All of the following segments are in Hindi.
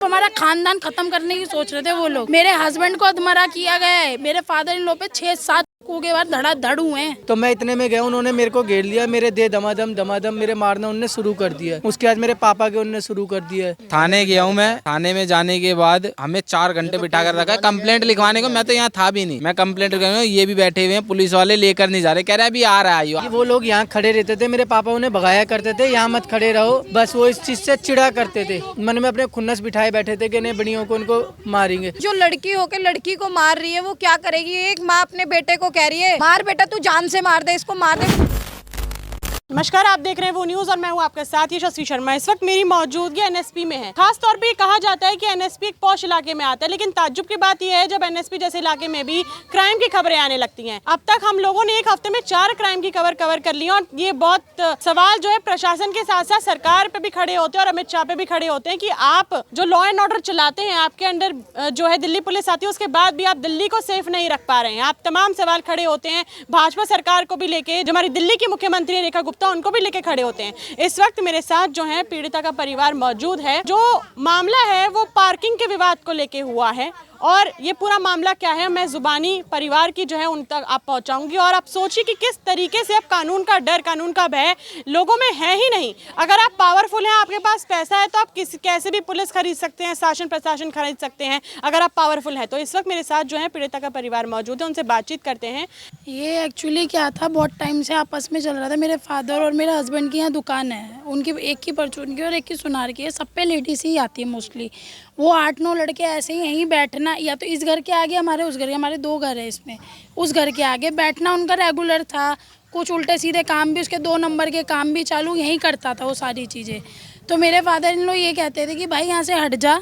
हमारा खानदान खत्म करने की सोच रहे थे वो लोग। मेरे हस्बैंड को अधमरा किया गया है, मेरे फादर इन लो पे 6-7 के बाद धड़ाधड़ हुए हैं। तो मैं इतने में गया, उन्होंने मेरे को घेर लिया, मेरे दे दमादम मेरे मारना उन्होंने शुरू कर दिया। उसके बाद मेरे पापा के उन्होंने शुरू कर दिया। थाने गया हूँ मैं। थाने में जाने के बाद हमें 4 घंटे बिठा कर रखा है कंप्लेंट लिखवाने को। मैं तो यहाँ था भी नहीं, मैं कंप्लेंट लिखवाने को, ये भी बैठे हुए हैं पुलिस वाले, लेकर नहीं जा रहे, कह रहे अभी आ रहा है। वो लोग यहाँ खड़े रहते थे, मेरे पापा उन्हें भगाया करते थे, यहाँ मत खड़े रहो, बस वो इस चीज से चिढ़ा करते थे। मन में अपने खुन्नस बिठाए बैठे थे कि नहीं बड़ियों को उनको मारेंगे। जो लड़की होकर लड़की को मार रही है वो क्या करेगी? एक माँ अपने बेटे को कह रही है मार बेटा, तू जान से मार दे, इसको मार दे। नमस्कार, आप देख रहे हैं वो न्यूज और मैं हूं आपके साथ यशस्वी शर्मा। इस वक्त मेरी मौजूदगी एनएसपी में है। खास तौर पे ये कहा जाता है कि एनएसपी एक पॉश इलाके में आता है, लेकिन ताज्जुब की बात यह है जब एनएसपी जैसे इलाके में भी क्राइम की खबरें आने लगती हैं। अब तक हम लोगों ने एक हफ्ते में 4 क्राइम की खबर कवर कर ली और ये बहुत सवाल जो है प्रशासन के साथ साथ सरकार पे भी खड़े होते हैं और अमित शाह पे भी खड़े होते हैं कि आप जो लॉ एंड ऑर्डर चलाते हैं, आपके अंडर जो है दिल्ली पुलिस आती है, उसके बाद भी आप दिल्ली को सेफ नहीं रख पा रहे हैं। आप तमाम सवाल खड़े होते हैं भाजपा सरकार को भी लेके, जो हमारी दिल्ली की मुख्यमंत्री रेखा गुप्ता, उनको भी लेके खड़े होते हैं। इस वक्त मेरे साथ जो है पीड़िता का परिवार मौजूद है। जो मामला है वो पार्किंग के विवाद को लेके हुआ है और ये पूरा मामला क्या है मैं जुबानी परिवार की जो है उन तक आप पहुंचाऊंगी। और आप सोचिए कि किस तरीके से अब कानून का डर, कानून का भय लोगों में है ही नहीं। अगर आप पावरफुल हैं, आपके पास पैसा है, तो आप कैसे भी पुलिस खरीद सकते हैं, शासन प्रशासन खरीद सकते हैं अगर आप पावरफुल है तो। इस वक्त मेरे साथ जो है पीड़िता का परिवार मौजूद है, उनसे बातचीत करते हैं। ये एक्चुअली क्या था, बहुत टाइम से आपस में चल रहा था। मेरे फादर और मेरे हस्बैंड की यहाँ दुकान है, उनकी एक की परचून की और एक की सुनार की है। सब पे लेडीज ही आती है मोस्टली। वो 8-9 लड़के ऐसे ही यहीं बैठना, या तो इस घर के आगे हमारे, उस घर के, हमारे 2 घर है इसमें, उस घर के आगे बैठना उनका रेगुलर था। कुछ उल्टे सीधे काम भी, उसके 2 नंबर के काम भी चालू यहीं करता था वो सारी चीज़ें। तो मेरे फादर इन लोग ये कहते थे कि भाई यहाँ से हट जा।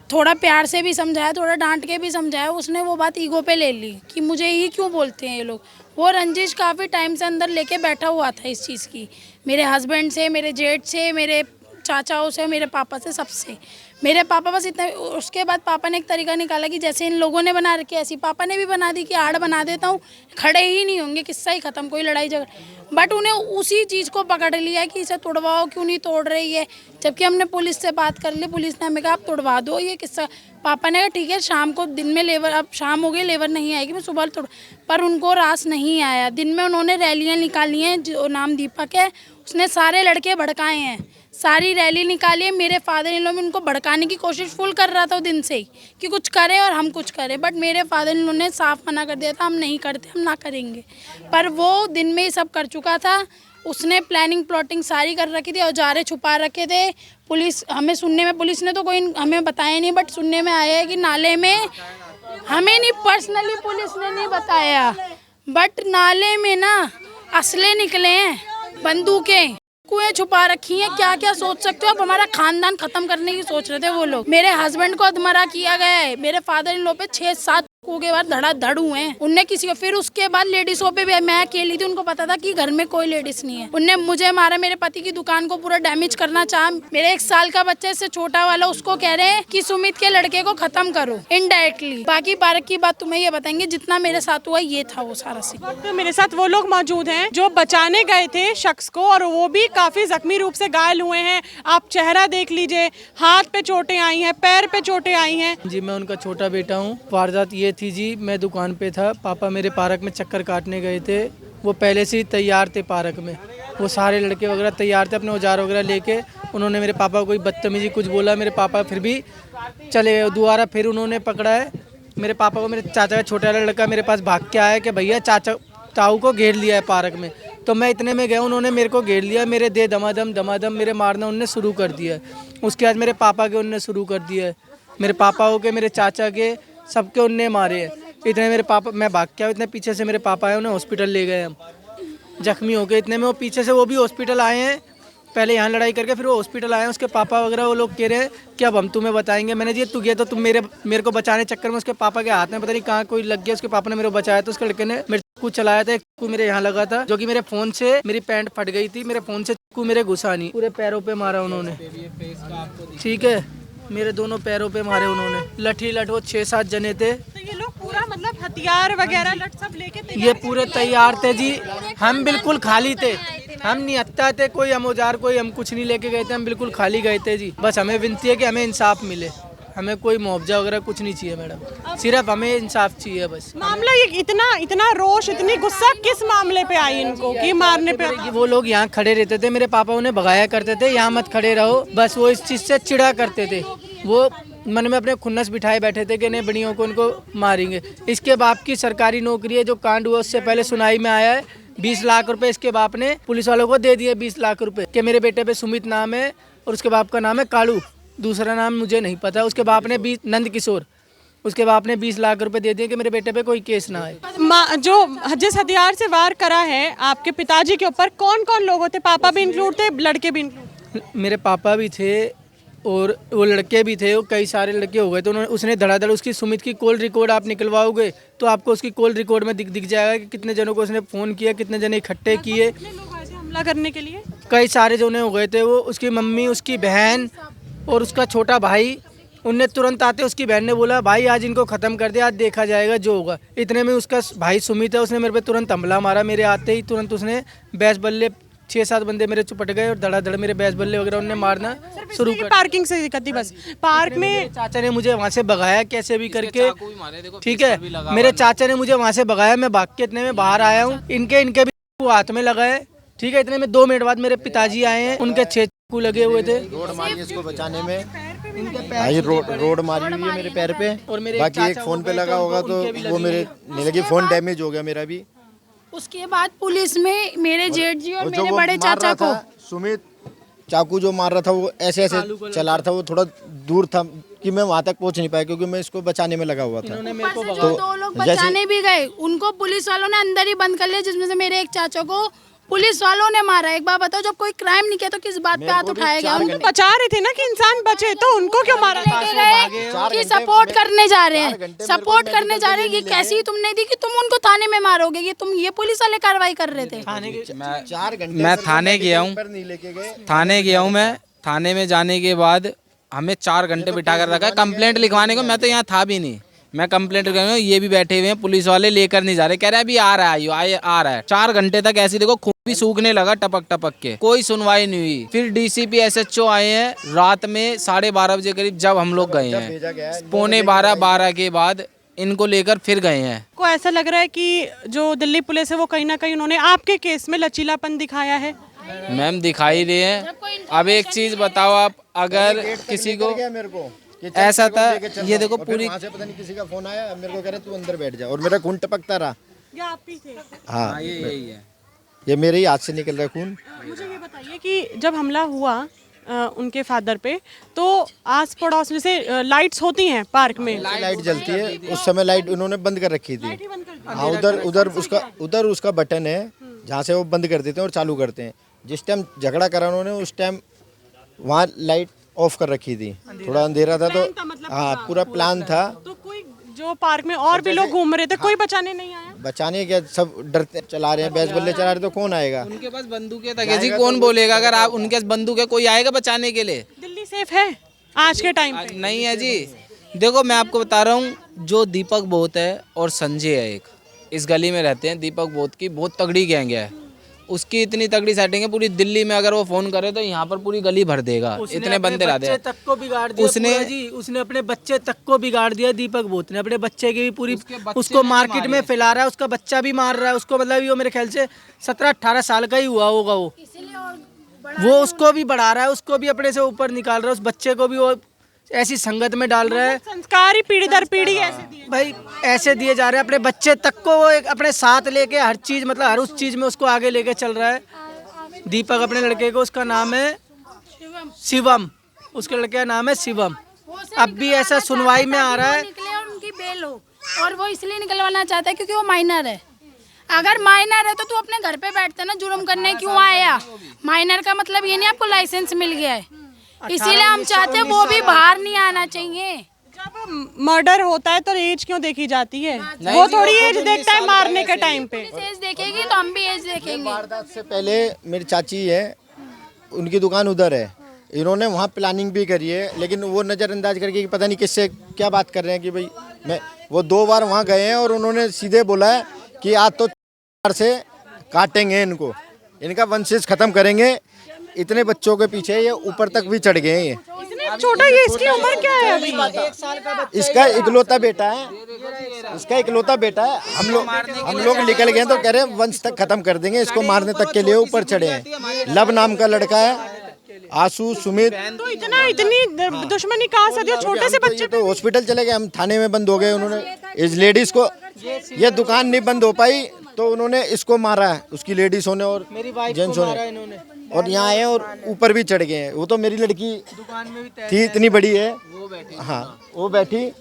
थोड़ा प्यार से भी समझाया, थोड़ा डांट के भी समझाया, उसने वो बात ईगो पे ले ली कि मुझे ही क्यों बोलते हैं ये लोग। वो रंजिश काफ़ी टाइम से अंदर लेके बैठा हुआ था इस चीज़ की, मेरे हस्बैंड से, मेरे जेठ से, मेरे चाचाओं से, मेरे पापा से, सबसे। मेरे पापा बस इतना, उसके बाद पापा ने एक तरीका निकाला कि जैसे इन लोगों ने बना रखी ऐसी पापा ने भी बना दी कि आड़ बना देता हूँ, खड़े ही नहीं होंगे, किस्सा ही ख़त्म, कोई लड़ाई झगड़ा। बट उन्हें उसी चीज़ को पकड़ लिया कि इसे तोड़वाओ, क्यों नहीं तोड़ रही है। जबकि हमने पुलिस से बात कर ली, पुलिस ने हमें कहा आप तोड़वा दो ये किस्सा। पापा ने कहा ठीक है, शाम को, दिन में लेबर, अब शाम हो गई, लेबर नहीं आएगी, मैं सुबह तोड़। पर उनको रास नहीं आया। दिन में उन्होंने रैलियाँ निकाली हैं, जो नाम दीपक है, उसने सारे लड़के भड़काए हैं, सारी रैली निकाली है। मेरे फादर इन लोग में उनको भड़काने की कोशिश फुल कर रहा था दिन से ही कि कुछ करें और हम कुछ करें। बट मेरे फादर इन लोग ने साफ मना कर दिया था, हम नहीं करते, हम ना करेंगे। पर वो दिन में ही सब कर चुका था। उसने प्लानिंग प्लॉटिंग सारी कर रखी थी, औजारे छुपा रखे थे। पुलिस, हमें सुनने में, पुलिस ने तो कोई हमें बताया नहीं, बट सुनने में आया है कि नाले में, हमें नहीं पर्सनली पुलिस ने नहीं बताया, बट नाले में ना असले निकले हैं, बंदूकें, कुएं छुपा रखी हैं। क्या क्या सोच सकते हो आप, हमारा खानदान खत्म करने की सोच रहे थे वो लोग। मेरे हस्बैंड को अधमरा किया गया है, मेरे फादर इन लो पे 6-7 के बाद धड़ाधड़ हुए हैं। उनने किसी को, फिर उसके बाद लेडीजों पे भी, मैं अकेली थी, उनको पता था कि घर में कोई लेडीज नहीं है। उनने मुझे मारा, मेरे पति की दुकान को पूरा डैमेज करना चाहा। मेरे 1 साल का बच्चा, इससे छोटा वाला, उसको कह रहे हैं कि सुमित के लड़के को खत्म करो इनडायरेक्टली। बाकी बारक की बात तुम्हें ये बताएंगे, जितना मेरे साथ हुआ ये था वो सारा सीन। तो मेरे साथ वो लोग मौजूद हैं जो बचाने गए थे शख्स को, और वो भी काफी जख्मी रूप से घायल हुए हैं। आप चेहरा देख लीजिए, हाथ पे चोटें आई हैं, पैर पे चोटें आई हैं। जी, मैं उनका छोटा बेटा हूँ। वारदात ये थी जी, मैं दुकान पे था, पापा मेरे पार्क में चक्कर काटने गए थे। वो पहले से ही तैयार थे पार्क में, वो सारे लड़के वगैरह तैयार थे अपने औजार वगैरह लेके। उन्होंने मेरे पापा को कोई बदतमीजी कुछ बोला, मेरे पापा फिर भी चले गए। दोबारा फिर उन्होंने पकड़ा है मेरे पापा को। मेरे चाचा का छोटा लड़का मेरे पास भाग के आया कि भैया ताऊ को घेर लिया है पार्क में। तो मैं इतने में गया, उन्होंने मेरे को घेर लिया, मेरे दे दमादम मेरे मारना उन्होंने शुरू कर दिया। उसके बाद मेरे पापा के उन्होंने शुरू कर दिया, मेरे पापा के, मेरे चाचा के, सबके उनने मारे हैं। इतने मेरे पापा, मैं भाग के आया, इतने पीछे से मेरे पापा आए, उन्हें हॉस्पिटल ले गए हम, जख्मी हो गए। इतने में वो पीछे से वो भी हॉस्पिटल आए हैं, पहले यहाँ लड़ाई करके फिर वो हॉस्पिटल आए हैं। उसके पापा वगैरह वो लोग कह रहे हैं कि अब हम तुम्हें बताएंगे। मैंने जी तू गया तो तुम मेरे को बचाने चक्कर में उसके पापा के हाथ में पता नहीं कहाँ कोई लग गया, उसके पापा ने मेरे को बचाया। तो उसके लड़के ने मेरे चाकू चलाया था, एक चाकू मेरे यहाँ लगा था, जो कि मेरे फोन से, मेरी पैंट फट गई थी, मेरे फोन से चाकू मेरे घुसा नहीं, पूरे पैरों पे मारा उन्होंने। ठीक है, मेरे दोनों पैरों पे मारे उन्होंने, लठी लठ, वो 6-7 जने थे। तो ये लोग पूरा मतलब हथियार वगैरह लट सब लेके ये पूरे तैयार थे जी, हम बिल्कुल खाली थे। हम नहीं हत्या थे, कोई हम औजार कोई हम कुछ नहीं लेके गए थे, हम बिल्कुल खाली गए थे जी। बस हमें विनती है कि हमें इंसाफ मिले, हमें कोई मुआवजा वगैरह कुछ नहीं चाहिए मैडम, सिर्फ हमें इंसाफ चाहिए बस। मामला ये इतना रोष, इतनी गुस्सा किस मामले पे आई इनको कि मारने पे? कि वो लोग यहाँ खड़े रहते थे, मेरे पापा उन्हें भगाया करते थे, यहाँ मत खड़े रहो, बस वो इस चीज़ से चिढ़ा करते थे। वो मन में अपने खुन्नस बिठाए बैठे थे कि नहीं बड़ियों को उनको मारेंगे। इसके बाप की सरकारी नौकरी है, जो कांड हुआ उससे पहले सुनाई में आया है 20 लाख रुपए इसके बाप ने पुलिस वालों को दे दिए, 20 लाख रुपए कि मेरे बेटे पे सुमित नाम है और उसके बाप का नाम है कालू, दूसरा नाम मुझे नहीं पता। उसके बाप ने 20 नंद किशोर, उसके बाप ने 20 लाख रुपए दे दिए कि मेरे बेटे पे कोई केस ना आए। जो जिस हथियार से वार करा है आपके पिताजी के ऊपर, कौन कौन लोग होते? पापा भी इंक्लूड थे, लड़के भी इंक्लूड? मेरे पापा भी थे और वो लड़के भी थे, वो कई सारे लड़के हो गए। तो उन्होंने उसने धड़ाधड़ उसकी सुमित की कॉल रिकॉर्ड आप निकलवाओगे तो आपको उसकी कॉल रिकॉर्ड में दिख जाएगा कि कितने जनों को उसने फ़ोन किया, कितने जने इकट्ठे किए। हमला करने के लिए कई सारे जो हो गए थे, वो उसकी मम्मी, उसकी बहन और उसका छोटा भाई, उनने तुरंत आते उसकी बहन ने बोला भाई आज इनको ख़त्म कर दे, आज देखा जाएगा जो होगा। इतने में उसका भाई सुमित है, उसने मेरे पे तुरंत हमला मारा। मेरे आते ही तुरंत उसने बैस बल्ले 6-7 बंदे मेरे चुपट गए और धड़ाधड़ मेरे बैस बल्ले वगैरह उन्होंने मारना शुरू कर। पार्किंग से दिक्कत थी, बस पार्क में चाचा ने मुझे वहाँ से भगाया कैसे भी करके, ठीक है। मेरे चाचा ने मुझे वहाँ से भगाया, मैं भाग के इतने में बाहर आया हूँ, इनके भी हाथ में लगा है, ठीक है। इतने में 2 मिनट बाद मेरे पिताजी आए हैं, उनके 6 चाकू लगे हुए थे। रोड मारी इसको बचाने में, भाई रोड मारी हुई है मेरे पैर पे, और मेरे बाकी एक फोन पे लगा होगा तो वो मेरे नहीं लगी, फोन डैमेज हो गया मेरा भी। उसके बाद पुलिस में मेरे जेठ जी और जो मेरे वो बड़े मार चाचा रहा को, था, सुमित चाकू जो मार रहा था वो ऐसे ऐसे चला रहा था, वो थोड़ा दूर था कि मैं वहाँ तक पहुँच नहीं पाया क्योंकि मैं इसको बचाने में लगा हुआ था। ऊपर से जो 2 लोग बचाने भी गए उनको पुलिस वालों ने अंदर ही बंद कर लिया, जिसमें से मेरे एक चाचा को पुलिस वालों ने मारा। एक बात बताओ, जब कोई क्राइम नहीं किया तो किस बात पे हाथ उठाया गया? उनको बचा रहे थे ना कि इंसान बचे, तो उनको क्यों मारा? लेके गए कि सपोर्ट करने जा रहे हैं, सपोर्ट करने जा रहे हैं। ये कैसी तुमने दी कि तुम उनको थाने में मारोगे? ये तुम ये पुलिस वाले कार्रवाई कर रहे थे। 4 घंटे मैं थाने गया हूँ, थाने गया हूँ मैं। थाने में जाने के बाद हमें 4 घंटे बिठा कर रखा है कंप्लेंट लिखवाने को। मैं तो यहाँ था भी नहीं, मैं कंप्लेंट कर, ये भी बैठे हुए हैं, पुलिस वाले लेकर नहीं जा रहे, कह रहे अभी आ रहा है, आ रहा है। 4 घंटे तक ऐसी देखो खून भी सूखने लगा टपक टपक के, कोई सुनवाई नहीं हुई। फिर डीसीपी एसएचओ आए हैं रात में 12:30 बजे करीब, जब हम लोग गए हैं 11:45-12 के बाद इनको लेकर फिर गए हैं। को ऐसा लग रहा है कि जो दिल्ली पुलिस है वो कहीं ना कहीं उन्होंने आपके केस में लचीलापन दिखाया है। मैम दिखाई रहे हैं। अब एक चीज बताओ आप, अगर किसी को ऐसा था, ये देखो पूरी वहाँ से पता नहीं किसी का फोन आया, मेरे को कह रहे तू अंदर बैठ जा और मेरा खून टपकता रहा। ये आप ही थे? हाँ, यही है, ये मेरे ही हाथ से निकल रहा है खून। मुझे ये बताइए कि जब हमला हुआ उनके फादर पे, तो आस पड़ोस जैसे लाइट्स होती हैं पार्क में, लाइट जलती है, उस समय लाइट उन्होंने बंद कर रखी थी। हाँ, उधर उसका बटन है जहाँ से वो बंद कर देते हैं और चालू करते हैं। जिस टाइम झगड़ा करा उन्होंने उस टाइम वहाँ लाइट ऑफ कर रखी थी, थोड़ा अंधेरा था तो हाँ पूरा प्लान था। तो कोई जो पार्क में और भी लोग घूम रहे थे, कोई बचाने नहीं आया? बचाने क्या, सब डरते चला रहे हैं, बैस बल्ले चला रहे तो कौन आएगा? उनके पास बंदूकें तक है जी, कौन बोलेगा? अगर आप उनके पास बंदूक है, कोई आएगा बचाने के लिए? दिल्ली सेफ है आज के टाइम पे? नहीं है जी। देखो मैं आपको बता रहा हूँ, जो दीपक बोत है और संजय है, एक इस गली में रहते हैं। दीपक बोत की बहुत तगड़ी गैंग है, उसकी इतनी तगड़ी सेटिंग है पूरी दिल्ली में। अगर वो फोन करे तो यहाँ पर पूरी गली भर देगा, इतने बंदे ला दे। तक को बिगाड़ दिया उसने अपने बच्चे तक को बिगाड़ दिया। दीपक बोत ने अपने बच्चे की भी पूरी, उसको मार्केट में फैला रहा है, उसका बच्चा भी मार रहा है उसको। मतलब वो मेरे ख्याल से 17-18 साल का ही हुआ होगा वो उसको भी बढ़ा रहा है, उसको भी अपने से ऊपर निकाल रहा है, उस बच्चे को भी वो ऐसी संगत में डाल रहा है। संस्कार ही पीढ़ी दर पीढ़ी ऐसे दिए भाई, ऐसे दिए जा रहे हैं। अपने बच्चे तक को वो एक अपने साथ लेके हर चीज, मतलब हर उस चीज में उसको आगे लेके चल रहा है। दीपक अपने लड़के को, उसका नाम है शिवम, उसके लड़के का नाम है शिवम। अब भी ऐसा सुनवाई में आ रहा है, उनकी बेल हो, और वो इसलिए निकलवाना चाहता है क्योंकि वो माइनर है। अगर माइनर है तो तू अपने घर पे बैठते ना, जुर्म करने क्यों आया? माइनर का मतलब ये नहीं आपको लाइसेंस मिल गया है, इसीलिए हम चाहते हैं वो भी बाहर नहीं आना चाहिए। जब मर्डर होता है तो एज क्यों देखी जाती है? वो थोड़ी एज देखता है मारने के टाइम पे। एज देखेगी तो हम भी एज देखेंगे। वारदात से पहले मेरी चाची है, उनकी दुकान उधर है, इन्होंने वहाँ प्लानिंग भी करी है, लेकिन वो नज़रअंदाज करके कि पता नहीं किससे क्या बात कर रहे हैं कि भाई मैं, वो 2 बार वहाँ गए हैं और उन्होंने सीधे बोला है कि आज तो से काटेंगे इनको। इनका वंशज खत्म करेंगे। इतने बच्चों के पीछे ये ऊपर तक भी चढ़ गए हैं। ये इतने छोटा, ये इसकी उम्र क्या है अभी? इसका इकलौता बेटा है, इसका इकलौता बेटा है। हम लोग निकल गए तो कह रहे हैं वंश तक खत्म कर देंगे, इसको मारने तक के लिए ऊपर चढ़े हैं। लब नाम का लड़का है, आशु, सुमित। तो इतनी दुश्मनी कहाँ से? जो छोटे से बच्चे तो हॉस्पिटल चले गए, हम थाने में बंद हो गए। उन्होंने इस लेडीज को, ये दुकान नहीं बंद हो पाई तो उन्होंने इसको मारा है, उसकी लेडीज होने और जेंट्स होने, और यहाँ आए और ऊपर भी चढ़ गए हैं। वो तो मेरी लड़की दुकान में भी थी, इतनी बड़ी है, हाँ वो बैठी।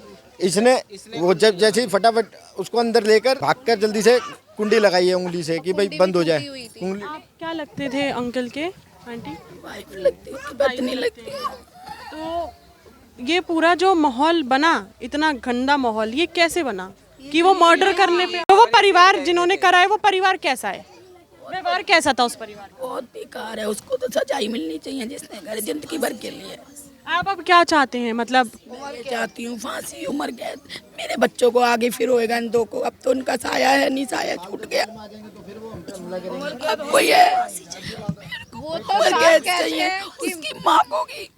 इसने वो जब जैसे ही फटाफट उसको अंदर लेकर भागकर जल्दी से कुंडी लगाई है उंगली से कि भाई बंद हो जाए उंगली। आप क्या लगते थे अंकल के? आंटी वाइफ लगती है, पत्नी लगती है। तो ये पूरा जो माहौल बना, इतना गंदा माहौल, ये कैसे बना कि वो मर्डर करने पे? तो वो परिवार जिन्होंने करा है, वो परिवार कैसा है? व्यवहार कैसा था उस परिवार का? बहुत बेकार है, उसको तो सच्चाई मिलनी चाहिए जिसने करे जिंदगी भर के लिए। आप अब क्या चाहते हैं? मतलब मैं चाहती हूँ फांसी, उम्र कैद। मेरे बच्चों को आगे फिर होएगा इन दो को, अब तो उनका साया है नहीं, साया छूट गया। अब कोई है, वो तो उम्र साफ कैद कहते चाहिए। हैं कि उसकी माँ को की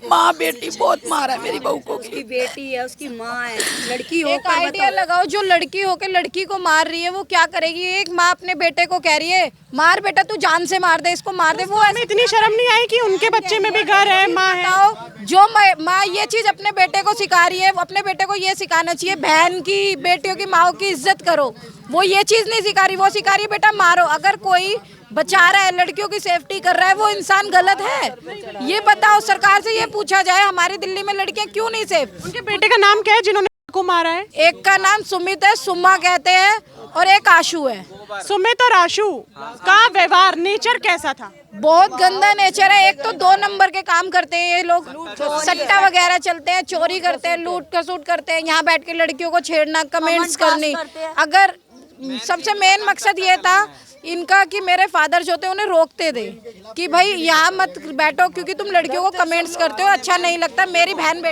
माँ बेटी बहुत मारा है मेरी बहू को की। उसकी बेटी है, उसकी माँ है, लड़की हो एक आइडिया लगाओ, जो लड़की होके लड़की को मार रही है वो क्या करेगी? एक माँ अपने बेटे को कह रही है मार बेटा, तू जान से मार दे, इसको मार दे। वो ऐसे इतनी शर्म नहीं आई कि उनके बच्चे में भी घर है, माँ है? बताओ, जो माँ ये चीज अपने बेटे को सिखा रही है, वो अपने बेटे को ये सिखाना चाहिए बहन की, बेटियों की, माँ की इज्जत करो। वो ये चीज नहीं सिखा रही, वो सिखा रही है बेटा मारो। अगर कोई बचा रहा है, लड़कियों की सेफ्टी कर रहा है, वो इंसान गलत है? ये बताओ, सरकार से ये पूछा जाए हमारी दिल्ली में लड़कियां क्यों नहीं सेफ? उनके बेटे का नाम क्या है जिन्होंने को मारा है? एक का नाम सुमित है, सुम्मा कहते हैं, और एक आशु है। सुमित और आशु का व्यवहार, नेचर कैसा था? बहुत गंदा नेचर है। एक तो 2 नंबर के काम करते हैं ये लोग, सट्टा वगैरह चलते हैं, चोरी करते हैं, लूट खसूट करते हैं, यहाँ बैठ के लड़कियों को छेड़ना, कमेंट्स करनी। अगर सबसे मेन मकसद ये था इनका कि मेरे फादर जो थे उन्हें रोकते थे कि भाई यहाँ मत बैठो क्योंकि तुम लड़कियों को कमेंट्स करते हो, अच्छा नहीं लगता। मेरी बहन बेटी